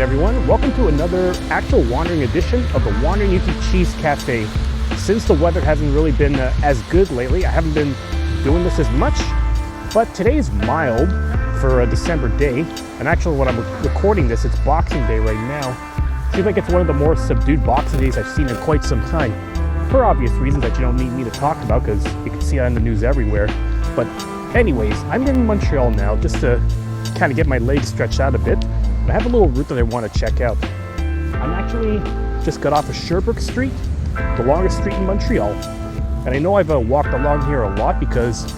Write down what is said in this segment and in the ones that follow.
everyone. Welcome to another actual wandering edition of the Wandering UT Cheese Cafe. Since the weather hasn't really been as good lately, I haven't been doing this as much, but today is mild for a December day, and actually when I'm recording this, it's Boxing Day right now. Seems like it's one of the more subdued Boxing Days I've seen in quite some time, for obvious reasons that you don't need me to talk about because you can see it on the news everywhere. But anyways, I'm in Montreal now just to kind of get my legs stretched out a bit. I have a little route that I want to check out. I'm actually just got off of Sherbrooke Street, the longest street in Montreal. And I know I've walked along here a lot because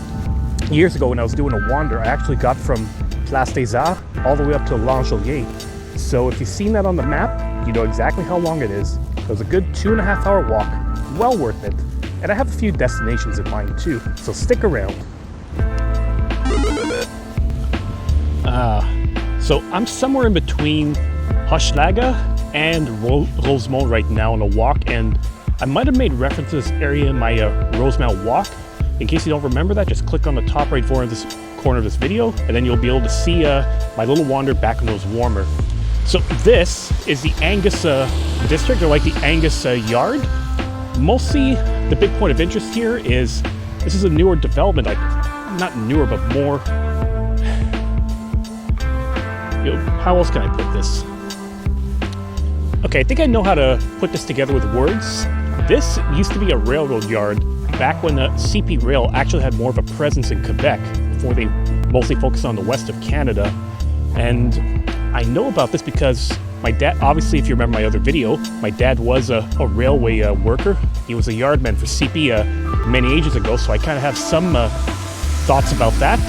years ago when I was doing a wander, I actually got from Place des Arts all the way up to L'Angelier. So if you've seen that on the map, you know exactly how long it is. It was a good 2.5 hour walk, well worth it. And I have a few destinations in mind too, so stick around. So I'm somewhere in between Hochelaga and Rosemont right now on a walk, and I might have made reference to this area in my Rosemont walk. In case you don't remember that, just click on the top right corner of this video, and then you'll be able to see my little wander back when it was warmer. So this is the Angus district, or like the Angus yard. Mostly the big point of interest here is this is a newer development, like not newer, but more, how else can I put this? Okay, I think I know how to put this together with words. This used to be a railroad yard back when the CP Rail actually had more of a presence in Quebec before they mostly focused on the west of Canada. And I know about this because my dad, obviously if you remember my other video, my dad was a railway worker. He was a yardman for CP many ages ago, so I kind of have some thoughts about that.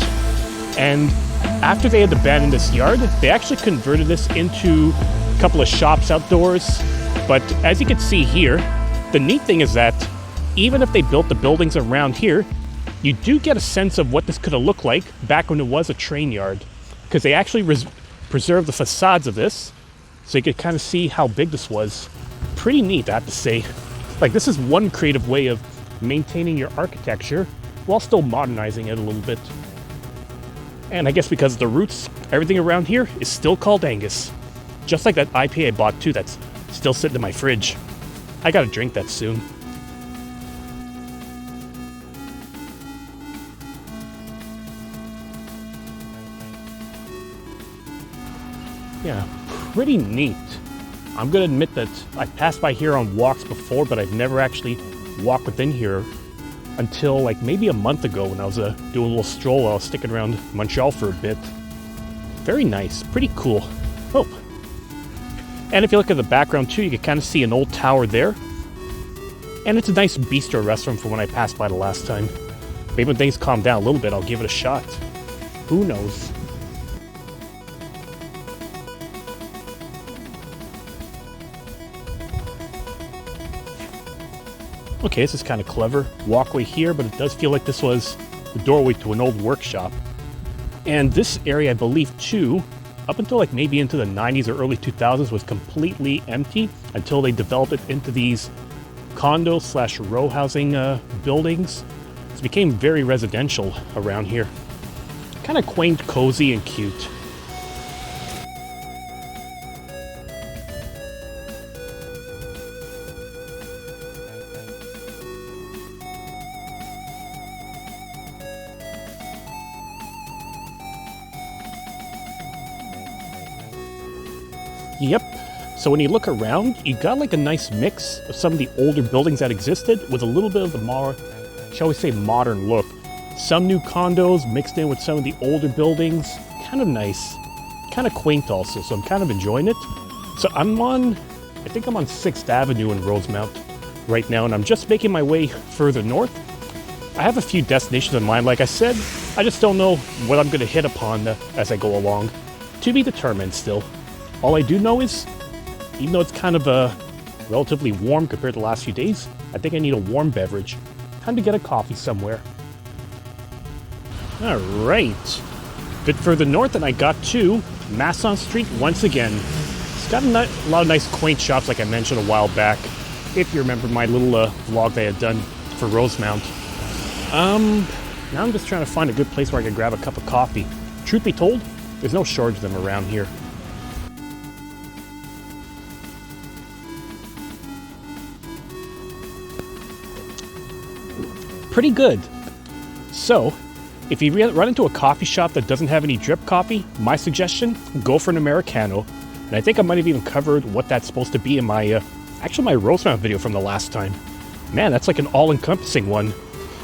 And after they had abandoned this yard, they actually converted this into a couple of shops outdoors. But as you can see here, the neat thing is that even if they built the buildings around here, you do get a sense of what this could have looked like back when it was a train yard, because they actually preserved the facades of this, so you could kind of see how big this was. Pretty neat, I have to say. Like, this is one creative way of maintaining your architecture while still modernizing it a little bit. And I guess because of the roots, everything around here is still called Angus. Just like that IPA I bought too, that's still sitting in my fridge. I gotta drink that soon. Yeah, pretty neat. I'm gonna admit that I've passed by here on walks before, but I've never actually walked within here until like maybe a month ago when I was doing a little stroll while I was sticking around Montreal for a bit. Very nice, pretty cool. Oh, and if you look at the background too, you can kind of see an old tower there. And it's a nice bistro restaurant from when I passed by the last time. Maybe when things calm down a little bit, I'll give it a shot. Who knows? Okay, this is kind of clever. Walkway here, but it does feel like this was the doorway to an old workshop. And this area, I believe, too, up until like maybe into the 90s or early 2000s, was completely empty until they developed it into these condo/row housing buildings. It became very residential around here. Kind of quaint, cozy, and cute. Yep, so when you look around, you got like a nice mix of some of the older buildings that existed with a little bit of the more, shall we say, modern look. Some new condos mixed in with some of the older buildings. Kind of nice, kind of quaint also, so I'm kind of enjoying it. So I think I'm on 6th Avenue in Rosemont right now, and I'm just making my way further north. I have a few destinations in mind, like I said. I just don't know what I'm going to hit upon as I go along. To be determined still. All I do know is, even though it's kind of relatively warm compared to the last few days, I think I need a warm beverage. Time to get a coffee somewhere. All right. A bit further north and I got to Masson Street once again. It's got a lot of nice quaint shops like I mentioned a while back. If you remember my little vlog that I had done for Rosemont. Now I'm just trying to find a good place where I can grab a cup of coffee. Truth be told, there's no shortage of them around here. pretty good. So, if you run into a coffee shop that doesn't have any drip coffee, my suggestion, go for an Americano. And I think I might have even covered what that's supposed to be in my, actually my Rosemont video from the last time. Man, that's like an all-encompassing one.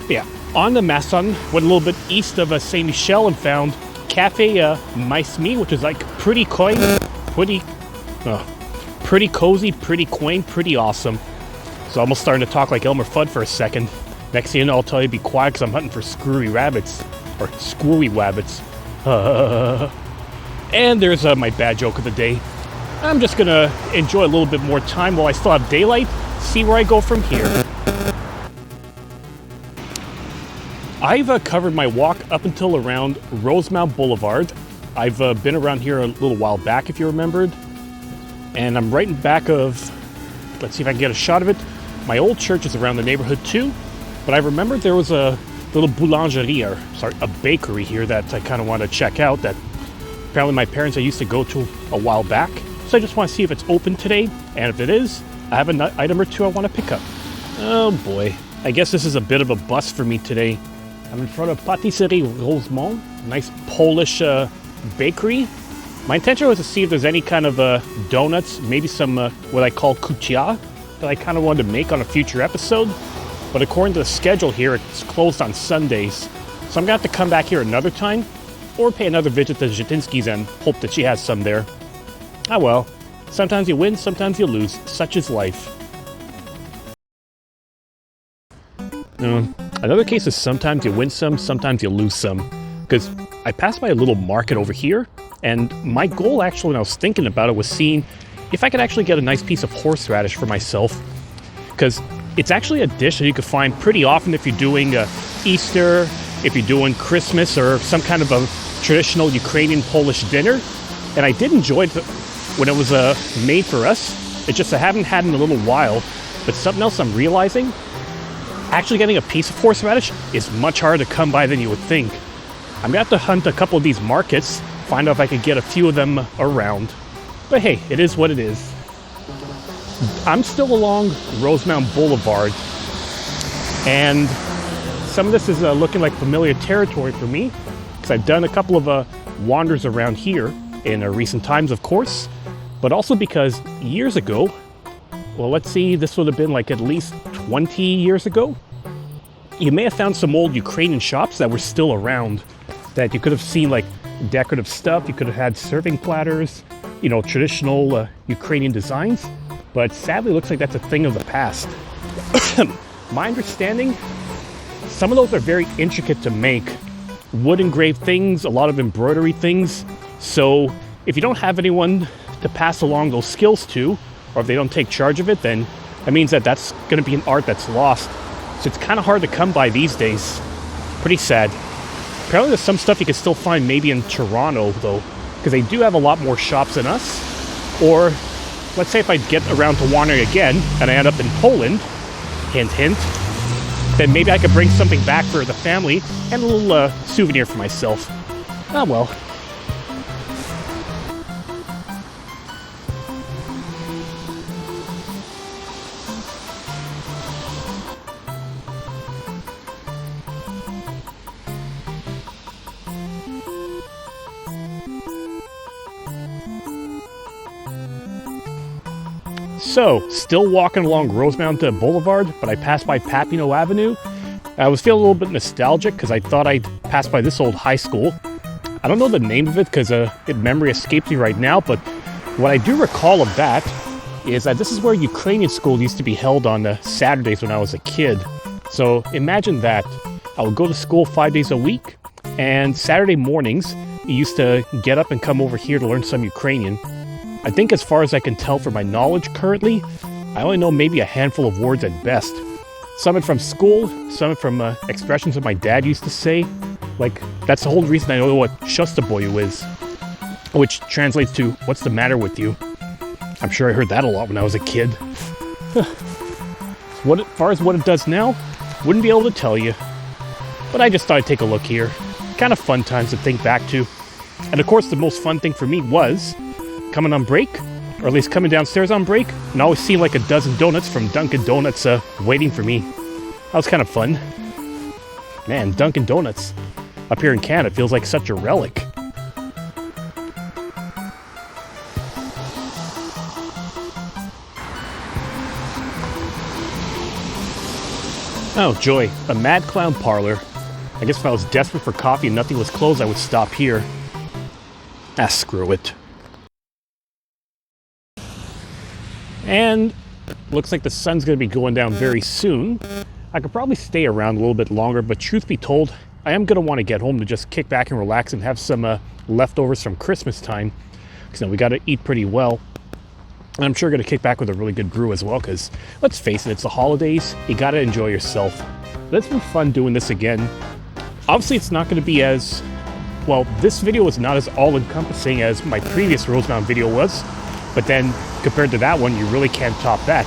Yeah, on the Masson, went a little bit east of Saint Michel and found Cafe Mais Mi, which is like pretty quaint, pretty cozy, pretty quaint, pretty awesome. So I'm almost starting to talk like Elmer Fudd for a second. Next thing you know, I'll tell you to be quiet because I'm hunting for screwy rabbits. Or squirry wabbits. And there's my bad joke of the day. I'm just gonna enjoy a little bit more time while I still have daylight, see where I go from here. I've covered my walk up until around Rosemont Boulevard. I've been around here a little while back, if you remembered. And I'm right in back of, let's see if I can get a shot of it. My old church is around the neighborhood too, but I remembered there was a little boulangerie, or sorry, a bakery here that I kind of want to check out that apparently my parents I used to go to a while back. So I just want to see if it's open today, and if it is, I have an item or two I want to pick up. Oh boy, I guess this is a bit of a bust for me today. I'm in front of Patisserie Rosemont, a nice Polish bakery. My intention was to see if there's any kind of donuts, maybe some what I call kutia that I kind of wanted to make on a future episode. But according to the schedule here, it's closed on Sundays. So I'm going to have to come back here another time or pay another visit to Zhetinsky's and hope that she has some there. Ah well, sometimes you win, sometimes you lose. Such is life. Another case is sometimes you win some, sometimes you lose some. Because I passed by a little market over here, and my goal actually when I was thinking about it was seeing if I could actually get a nice piece of horseradish for myself. Because it's actually a dish that you could find pretty often if you're doing Easter, if you're doing Christmas, or some kind of a traditional Ukrainian Polish dinner. And I did enjoy it when it was made for us. It's just I haven't had it in a little while. But something else I'm realizing, actually getting a piece of horseradish is much harder to come by than you would think. I'm going to have to hunt a couple of these markets, find out if I could get a few of them around. But hey, it is what it is. I'm still along Rosemont Boulevard, and some of this is looking like familiar territory for me, because I've done a couple of wanders around here in recent times, of course, but also because years ago, well, let's see, this would have been like at least 20 years ago, you may have found some old Ukrainian shops that were still around, that you could have seen like decorative stuff, you could have had serving platters, you know, traditional Ukrainian designs. But sadly, it looks like that's a thing of the past. My understanding, some of those are very intricate to make. Wood engraved things, a lot of embroidery things. So if you don't have anyone to pass along those skills to, or if they don't take charge of it, then that means that that's going to be an art that's lost. So it's kind of hard to come by these days. Pretty sad. Apparently there's some stuff you can still find maybe in Toronto, though, because they do have a lot more shops than us. Or let's say if I get around to wandering again and I end up in Poland, hint, hint, then maybe I could bring something back for the family and a little souvenir for myself. Ah well. So, still walking along Rosemont Boulevard, but I passed by Papineau Avenue. I was feeling a little bit nostalgic because I thought I'd pass by this old high school. I don't know the name of it because memory escapes me right now, but what I do recall of that is that this is where Ukrainian school used to be held on Saturdays when I was a kid. So imagine that. I would go to school 5 days a week, and Saturday mornings, you used to get up and come over here to learn some Ukrainian. I think as far as I can tell from my knowledge currently, I only know maybe a handful of words at best. Some from school, some from expressions that my dad used to say. Like, that's the whole reason I know what shostaboyu is, which translates to, what's the matter with you? I'm sure I heard that a lot when I was a kid. As far as what it does now, wouldn't be able to tell you. But I just thought I'd take a look here. Kind of fun times to think back to. And of course, the most fun thing for me was coming on break, or at least coming downstairs on break, and always seeing like a dozen donuts from Dunkin' Donuts waiting for me. That was kind of fun. Man, Dunkin' Donuts up here in Canada feels like such a relic. Oh joy, a Mad Clown Parlor. I guess if I was desperate for coffee and nothing was closed, I would stop here. Ah, screw it. And looks like the sun's going to be going down very soon. I could probably stay around a little bit longer, but truth be told, I am going to want to get home to just kick back and relax and have some leftovers from Christmas time. Because we got to eat pretty well. And I'm sure going to kick back with a really good brew as well, because let's face it, it's the holidays. You got to enjoy yourself. But it's been fun doing this again. Obviously, it's not going to be as... Well, this video was not as all-encompassing as my previous Rosemont video was. But then, compared to that one, you really can't top that.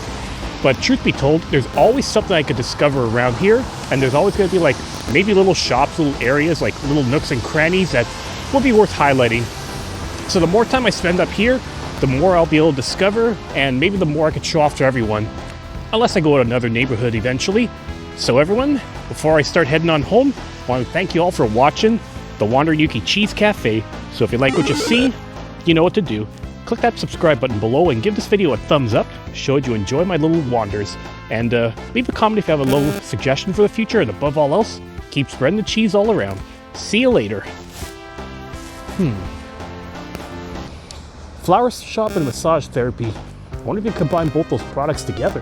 But truth be told, there's always something I could discover around here. And there's always going to be like, maybe little shops, little areas, like little nooks and crannies that will be worth highlighting. So the more time I spend up here, the more I'll be able to discover, and maybe the more I could show off to everyone. Unless I go to another neighborhood eventually. So everyone, before I start heading on home, I want to thank you all for watching the Wanderyuki Cheese Cafe. So if you like what you see, you know what to do. Click that subscribe button below and give this video a thumbs up. Show you enjoy my little wanders. And leave a comment if you have a little suggestion for the future. And above all else, keep spreading the cheese all around. See you later. Flower shop and massage therapy. I wonder if you combine both those products together.